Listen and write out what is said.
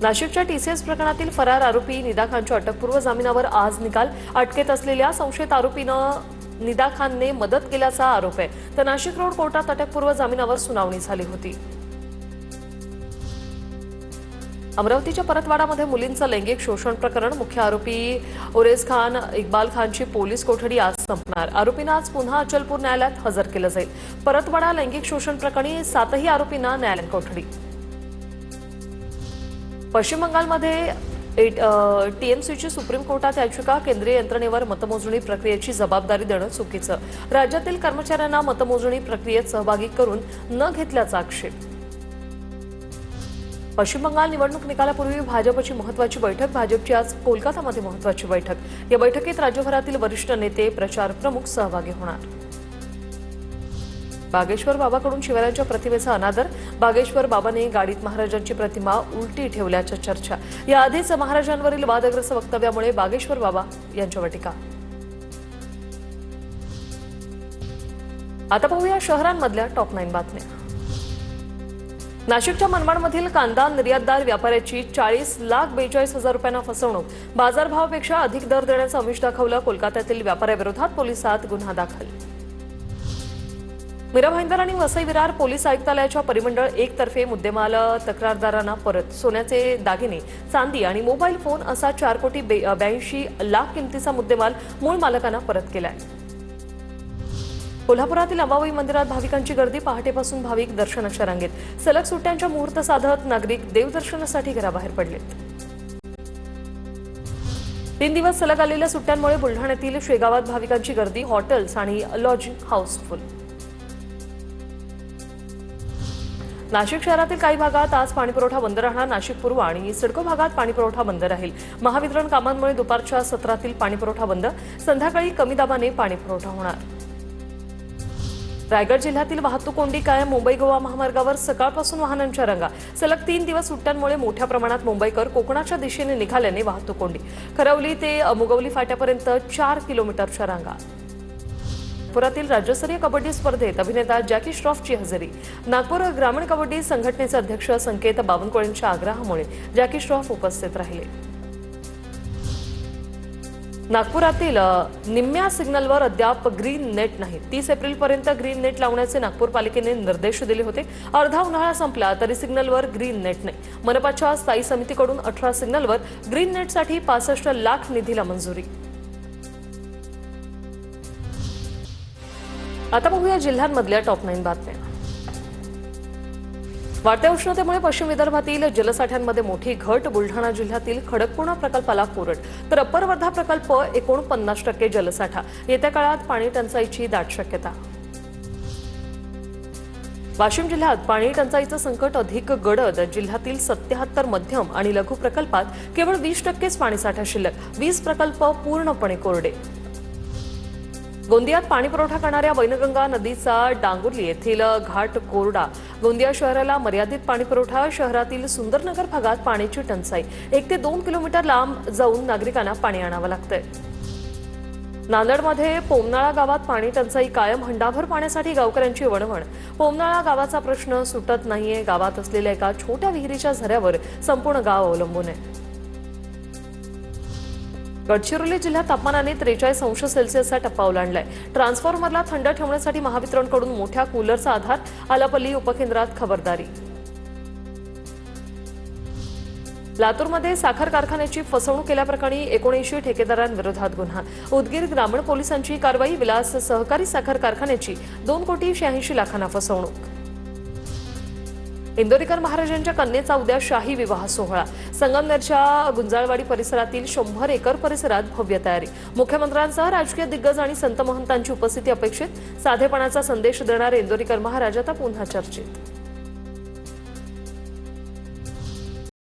नाशिकच्या टीसीएस प्रकरणातील फरार आरोपी निदा खानच्या अटकपूर्व जामिनावर आज निकाल। अटकेत असलेल्या संशयित आरोपीनं निदा खानने मदत केल्याचा आरोप आहे। तर नाशिक रोड कोर्टात अटकपूर्व जामिनावर सुनावणी झाली होती। अमरावतीच्या परतवाडामध्ये मुलींचं लैंगिक शोषण प्रकरण। मुख्य आरोपी ओरेज खान इक्बाल खानची पोलीस कोठडी आज संपणार। आरोपींना आज पुन्हा अचलपूर न्यायालयात हजर केलं जाईल। परतवाडा लैंगिक शोषण प्रकरणी 7ही आरोपींना न्यायालयीन कोठडी। पश्चिम बंगालमध्ये टीएमसीची सुप्रीम कोर्टात याचिका। केंद्रीय यंत्रणेवर मतमोजणी प्रक्रियेची जबाबदारी देणं चुकीचं। राज्यातील कर्मचाऱ्यांना मतमोजणी प्रक्रियेत सहभागी करून न घेतल्याचा आक्षेप। पश्चिम बंगाल निवडणूक निकालापूर्वी भाजपची महत्त्वाची बैठक। भाजपची आज कोलकातामध्ये महत्त्वाची बैठक। या बैठकीत राज्यभरातील वरिष्ठ नेते, प्रचार प्रमुख सहभागी होणार। बागेश्वर बाबाकडून शिवरायांच्या प्रतिमेचा अनादर। बागेश्वर बाबाने गाडीत महाराजांची प्रतिमा उलटी ठेवल्याच्या चर्चा। याआधीच महाराजांवरील वादग्रस्त वक्तव्यामुळे बागेश्वर बाबा यांच्यावर टीका। आता पाहूया शहरांमधल्या टॉप 9 बातम्या। नाशिकच्या मनमाडमधील कांदा निर्यातदार व्यापाऱ्याची 40,42,000 रुपयांना फसवणूक। बाजारभावापेक्षा अधिक दर देण्याचं आमिष दाखवलं। कोलकात्यातील व्यापाऱ्याविरोधात पोलिसात गुन्हा दाखल। मीरा भाईंदर आणि वसई विरार पोलीस आयुक्तालयाच्या परिमंडळ 1 तर्फे मुद्देमाल तक्रारदारांना परत। सोन्याचे दागिने, चांदी आणि मोबाईल फोन असा 4,82,00,000 किमतीचा मुद्देमाल मूळ मालकांना परत केलाय। कोल्हापुरातील अंबाबाई मंदिरात भाविकांची गर्दी। पहाटेपासून भाविक दर्शनाच्या रांगेत। सलग सुट्ट्यांच्या मुहूर्त साधत नागरिक देवदर्शनासाठी घराबाहेर पडलेत। 3 दिवस सलग आलेल्या सुट्ट्यांमुळे बुलढाण्यातील शेगावात भाविकांची गर्दी। हॉटेल्स आणि लॉजिंग हाऊसफुल। नाशिक शहरातील काही भागात आज पाणीपुरवठा बंद राहणार। नाशिक पूर्व आणि सिडको भागात पाणीपुरवठा बंद राहील। महावितरण कामांमुळे दुपारच्या सत्रातील पाणीपुरवठा बंद। संध्याकाळी कमी दाबाने पाणीपुरवठा होणार। रायगड जिल्ह्यातील वाहतूक कोंडी कायम। मुंबई गोवा महामार्गावर सकाळपासून वाहनांच्या रांगा। सलग 3 दिवस सुट्ट्यांमुळे मोठ्या प्रमाणात मुंबईकर कोकणाच्या दिशेने निघाल्याने वाहतूक कोंडी। खरवली ते मुगवली फाट्यापर्यंत 4 किलोमीटरच्या रांगा। नागपुरातील राज्यस्तरीय कबड्डी स्पर्धेत अभिनेता जॅकी श्रॉफची हजेरी। नागपूर ग्रामीण कबड्डी संघटनेचे अध्यक्ष संकेत बावनकुळेंच्या आग्रहामुळे जॅकी श्रॉफ उपस्थित राहिले। नागपुरातील निम्म्या सिग्नलवर अद्याप ग्रीन नेट नाही। 30 एप्रिलपर्यंत ग्रीन नेट लावण्याचे नागपूर पालिकेने निर्देश दिले होते। अर्धा उन्हाळा संपला तरी सिग्नलवर ग्रीन नेट नाही। मनपाच्या स्थायी समितीकडून 18 सिग्नलवर ग्रीन नेटसाठी 65 लाख निधीला मंजुरी। आता पाहूया जिल्ह्यांमधल्या टॉप 9 बातम्या। वाढत्या उष्णतेमुळे पश्चिम विदर्भातील जलसाठ्यांमध्ये मोठी घट। बुलढाणा जिल्ह्यातील खडकपूर्णा प्रकल्पाला कोरड, तर अप्पर वर्धा प्रकल्प 49% जलसाठा। येत्या काळात पाणी टंचाईची दाट शक्यता। वाशिम जिल्ह्यात पाणी टंचाईचं संकट अधिक गडद। जिल्ह्यातील 77 मध्यम आणि लघु प्रकल्पात केवळ 20%च पाणीसाठा शिल्लक। 20 प्रकल्प पूर्णपणे कोरडे। गोंदियात पाणीपुरवठा करणाऱ्या वैनगंगा नदीचा डांगुर्ली येथील घाट कोरडा। गोंदिया शहराला मर्यादित पाणीपुरवठा। शहरातील सुंदरनगर भागात पाण्याची टंचाई। 1 ते 2 किलोमीटर लांब जाऊन नागरिकांना पाणी आणावं लागतंय। नांदेडमध्ये पोमनाळा गावात पाणी टंचाई कायम। हंडाभर पाण्यासाठी गावकऱ्यांची वणवण। पोमनाळा गावाचा प्रश्न सुटत नाहीये। गावात असलेल्या एका छोट्या विहिरीच्या झऱ्यावर संपूर्ण गाव अवलंबून आहे। गडचिरोली जिल्ह्यात तापमानाने 43 अंश सेल्सिअसचा टप्पा ओलांडलाय। ट्रान्सफॉर्मरला थंड ठेवण्यासाठी महावितरणकडून मोठ्या कूलरचा आधार। आलापल्ली उपकेंद्रात खबरदारी। लातूरमध्ये साखर कारखान्याची फसवणूक केल्याप्रकरणी 79 ठेकेदारांविरोधात गुन्हा। उदगीर ग्रामीण पोलिसांची कारवाई। विलास सहकारी साखर कारखान्याची 2,86,00,000 फसवणूक। इंदोरीकर महाराजांच्या कन्येचा उद्या शाही विवाह सोहळा। संगमनेरच्या गुंजाळवाडी परिसरातील 100 एकर परिसरात भव्य तयारी। मुख्यमंत्र्यांसह राजकीय दिग्गज आणि संत महंतांची उपस्थिती अपेक्षित। साधेपणाचा संदेश देणारे इंदोरीकर महाराज आता पुन्हा चर्चेत।